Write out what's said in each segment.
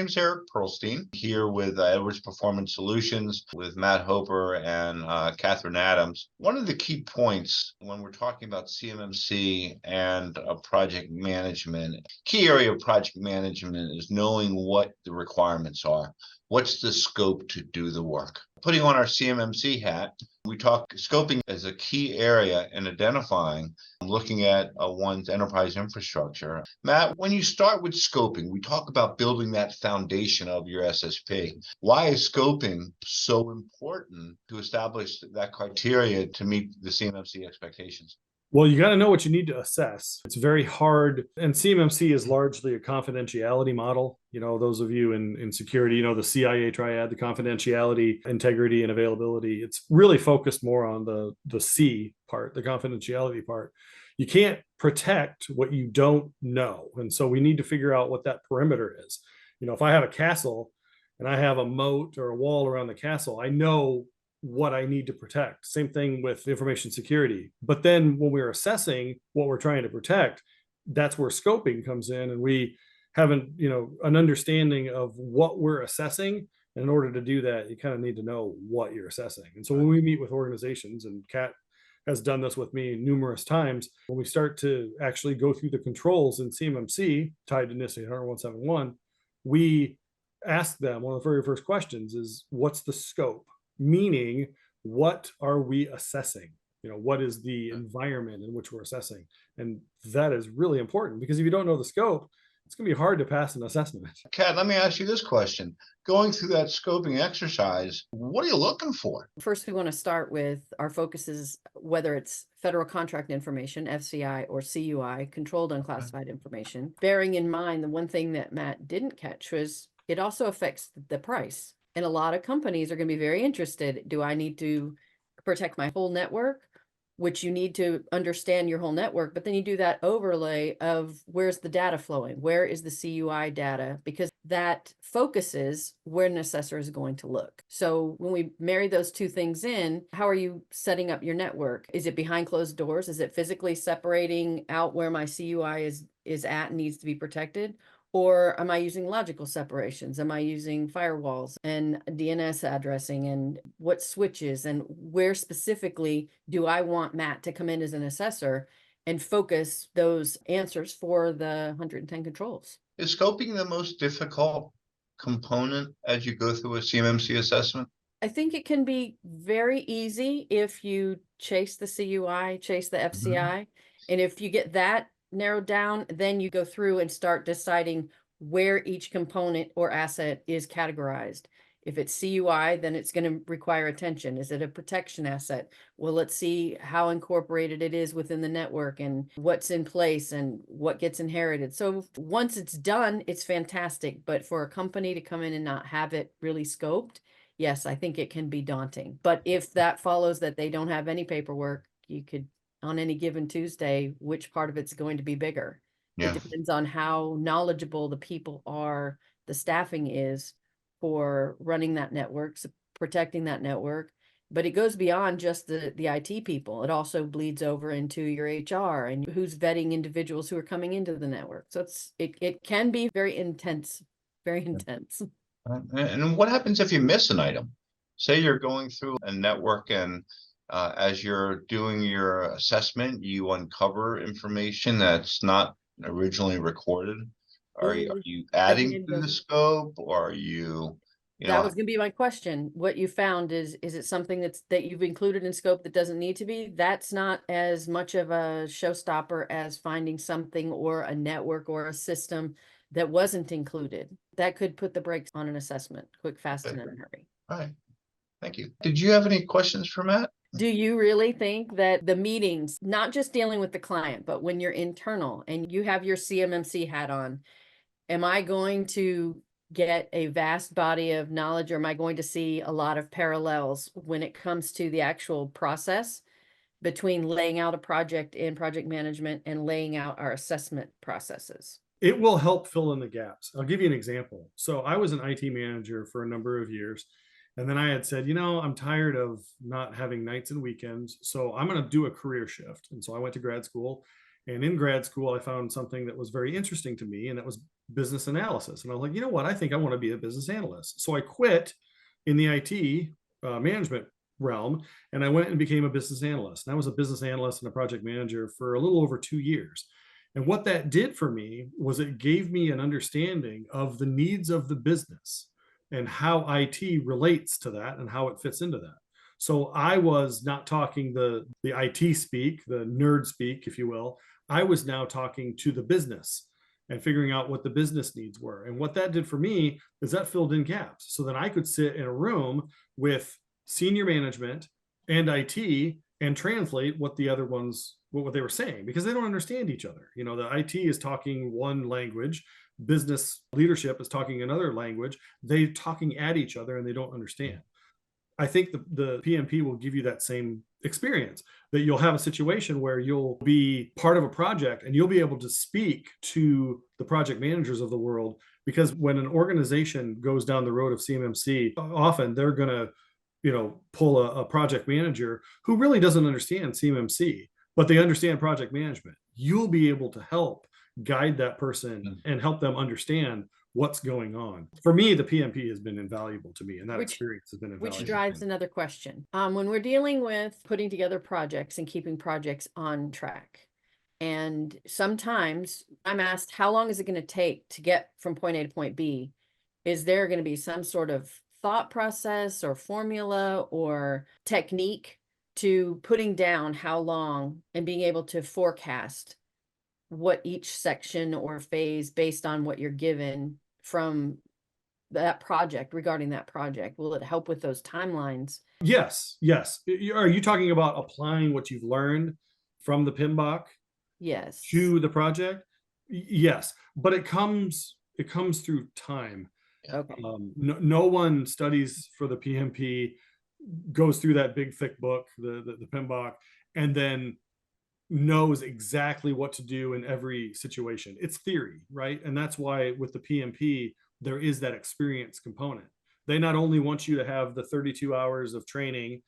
name's Eric Perlstein, here with Edwards Performance Solutions with Matt Hoeper and Katherine Adams. One of the key points when we're talking about CMMC and project management, key area of project management is knowing what the requirements are. What's the scope to do the work? Putting on our CMMC hat, we talk scoping as a key area in identifying, looking at one's enterprise infrastructure. Matt, when you start with scoping, we talk about building that foundation of your SSP. Why is scoping so important to establish that criteria to meet the CMMC expectations? Well, you got to know what you need to assess. It's very hard. And CMMC is largely a confidentiality model. Those of you in security, the CIA triad, the confidentiality, integrity, and availability. It's really focused more on the C part, the confidentiality part. You can't protect what you don't know. And so we need to figure out what that perimeter is. If I have a castle and I have a moat or a wall around the castle, I know what I need to protect. Same thing with information security. But then when we're assessing what we're trying to protect, that's where scoping comes in. And we haven't, an understanding of what we're assessing. And in order to do that, you kind of need to know what you're assessing. And so when we meet with organizations, and Kat has done this with me numerous times, when we start to actually go through the controls in CMMC tied to NIST 800-171, we ask them, one of the very first questions is, what's the scope? Meaning, what are we assessing? What is the environment in which we're assessing? And that is really important, because if you don't know the scope, it's going to be hard to pass an assessment. Kat, let me ask you this question. Going through that scoping exercise, what are you looking for? First, we want to start with our focuses, whether it's federal contract information, FCI, or CUI, controlled unclassified information. Bearing in mind, the one thing that Matt didn't catch was it also affects the price. And a lot of companies are going to be very interested. Do I need to protect my whole network? Which you need to understand your whole network, but then you do that overlay of where's the data flowing? Where is the CUI data? Because that focuses where an assessor is going to look. So when we marry those two things in, how are you setting up your network? Is it behind closed doors? Is it physically separating out where my CUI is at and needs to be protected? Or am I using logical separations? Am I using firewalls and DNS addressing and what switches, and where specifically do I want Matt to come in as an assessor and focus those answers for the 110 controls? Is scoping the most difficult component as you go through a CMMC assessment? I think it can be very easy if you chase the CUI, chase the FCI. And if you get that narrowed down, then you go through and start deciding where each component or asset is categorized. If it's CUI, then it's going to require attention. Is it a protection asset? Well, let's see how incorporated it is within the network and what's in place and what gets inherited. So once it's done, it's fantastic. But for a company to come in and not have it really scoped, yes, I think it can be daunting. But if that follows that they don't have any paperwork, you could, on any given Tuesday, which part of it's going to be bigger. Yeah. It depends on how knowledgeable the people are, the staffing is for running that network, protecting that network. But it goes beyond just the IT people. It also bleeds over into your HR and who's vetting individuals who are coming into the network. So it can be very intense, very intense. And what happens if you miss an item? Say you're going through a network and as you're doing your assessment, you uncover information that's not originally recorded. Are you adding to the scope, or are you? That was going to be my question. What you found is it something that you've included in scope that doesn't need to be? That's not as much of a showstopper as finding something or a network or a system that wasn't included. That could put the brakes on an assessment, quick, fast, and in a hurry. All right. Thank you. Did you have any questions for Matt? Do you really think that the meetings, not just dealing with the client, but when you're internal and you have your CMMC hat on, am I going to get a vast body of knowledge, or am I going to see a lot of parallels when it comes to the actual process between laying out a project in project management and laying out our assessment processes? It will help fill in the gaps. I'll give you an example. So I was an IT manager for a number of years. And then I had said, I'm tired of not having nights and weekends. So I'm going to do a career shift. And so I went to grad school And in grad school, I found something that was very interesting to me, and that was business analysis. And I was like, you know what? I think I want to be a business analyst. So I quit in the IT management realm, and I went and became a business analyst. And I was a business analyst and a project manager for a little over 2 years. And what that did for me was it gave me an understanding of the needs of the business and how IT relates to that and how it fits into that. So I was not talking the IT speak, the nerd speak, if you will. I was now talking to the business and figuring out what the business needs were. And what that did for me is that filled in gaps. So then I could sit in a room with senior management and IT and translate what the other ones, what they were saying, because they don't understand each other. You know, the IT is talking one language, business leadership is talking another language. They're talking at each other and they don't understand. I think the PMP will give you that same experience, that you'll have a situation where you'll be part of a project and you'll be able to speak to the project managers of the world. Because when an organization goes down the road of CMMC, often they're going to, you know, pull a project manager who really doesn't understand CMMC, but they understand project management. You'll be able to help guide that person and help them understand what's going on. For me, the PMP has been invaluable to me, and that experience has been invaluable. Which drives another question. When we're dealing with putting together projects and keeping projects on track, and sometimes I'm asked, how long is it going to take to get from point A to point B? Is there going to be some sort of thought process or formula or technique to putting down how long and being able to forecast what each section or phase based on what you're given from that project, regarding that project? Will it help with those timelines? Yes. Are you talking about applying what you've learned from the PMBOK Yes. to the project? Yes, but it comes through time. Okay. No one studies for the PMP, goes through that big thick book, the PMBOK, and then knows exactly what to do in every situation. It's theory, right? And that's why with the PMP, there is that experience component. They not only want you to have the 32 hours of training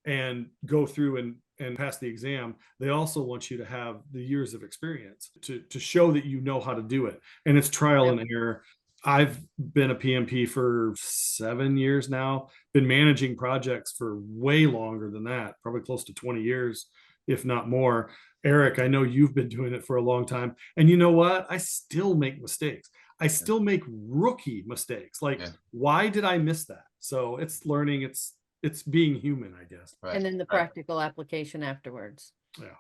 and go through and pass the exam, they also want you to have the years of experience to show that you know how to do it. And it's trial and error. I've been a PMP for 7 years now, been managing projects for way longer than that, probably close to 20 years, if not more. Eric, I know you've been doing it for a long time. And you know what? I still make mistakes. I still make rookie mistakes. Like, why did I miss that? So it's learning, it's being human, I guess. And then the practical application afterwards. Yeah.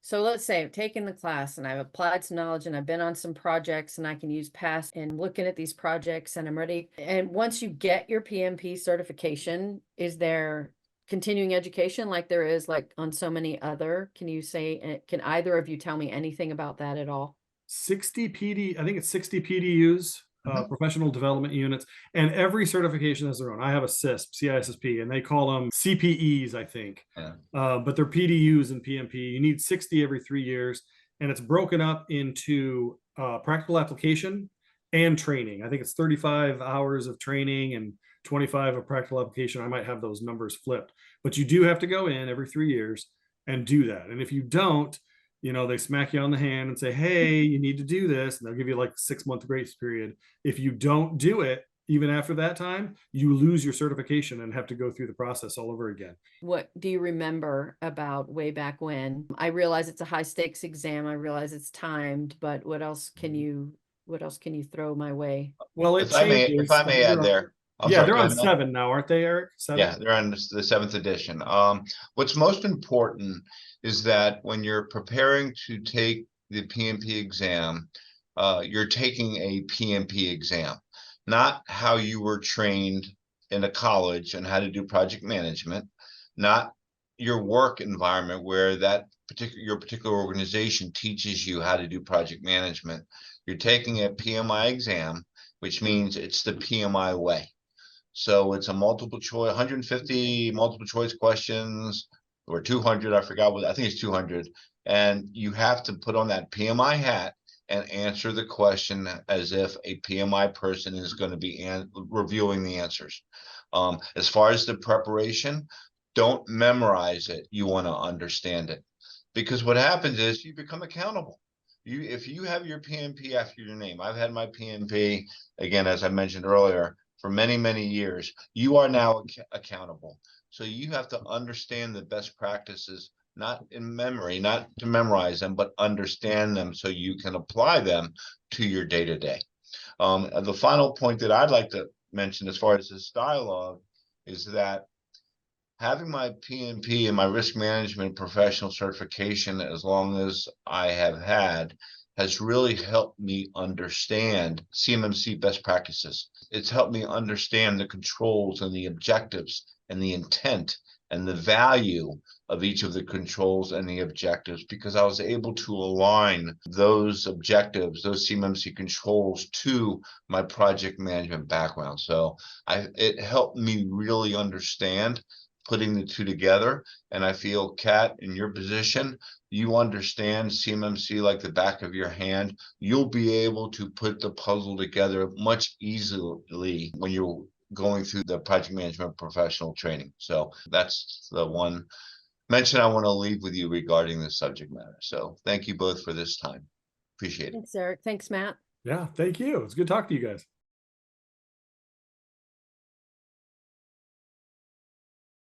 So let's say I've taken the class and I've applied some knowledge and I've been on some projects and I can use past and looking at these projects and I'm ready. And once you get your PMP certification, is there continuing education like there is like on so many other? Can you say, can either of you tell me anything about that at all? 60 PD, I think it's 60 PDUs, professional development units, and every certification has their own. I have a CISSP, and they call them CPEs, I think. But they're PDUs in PMP. You need 60 every 3 years, and it's broken up into practical application and training. I think it's 35 hours of training and 25 of practical application. I might have those numbers flipped, but you do have to go in every 3 years and do that. And if you don't, you know, they smack you on the hand and say, hey, you need to do this. And they'll give you like 6-month grace period. If you don't do it, even after that time, you lose your certification and have to go through the process all over again. What do you remember about way back when? I realize it's a high stakes exam. I realize it's timed, but what else can you throw my way? Well, if I may add there. They're on 7 now, aren't they, Eric? 7? Yeah, they're on the 7th edition. What's most important is that when you're preparing to take the PMP exam, you're taking a PMP exam, not how you were trained in a college and how to do project management, not your work environment where your particular organization teaches you how to do project management. You're taking a PMI exam, which means it's the PMI way. So it's a multiple choice, 150 multiple choice questions, or 200, I forgot I think it's 200. And you have to put on that PMI hat and answer the question as if a PMI person is going to be reviewing the answers. As far as the preparation, don't memorize it. You want to understand it. because what happens is you become accountable. If you have your PMP after your name, I've had my PMP, again, as I mentioned earlier, for many, many years, you are now accountable. So you have to understand the best practices, not in memory, not to memorize them, but understand them so you can apply them to your day-to-day. The final point that I'd like to mention as far as this dialogue is that having my PMP and my risk management professional certification, as long as I have had, has really helped me understand CMMC best practices. It's helped me understand the controls and the objectives and the intent and the value of each of the controls and the objectives, because I was able to align those objectives, those CMMC controls, to my project management background. So it helped me really understand putting the two together. And I feel, Kat, in your position, you understand CMMC like the back of your hand. You'll be able to put the puzzle together much easily when you're going through the project management professional training. So that's the one mention I want to leave with you regarding this subject matter. So thank you both for this time. Appreciate it. Thanks, Eric. Thanks, Matt. Yeah, thank you. It's good talking to you guys.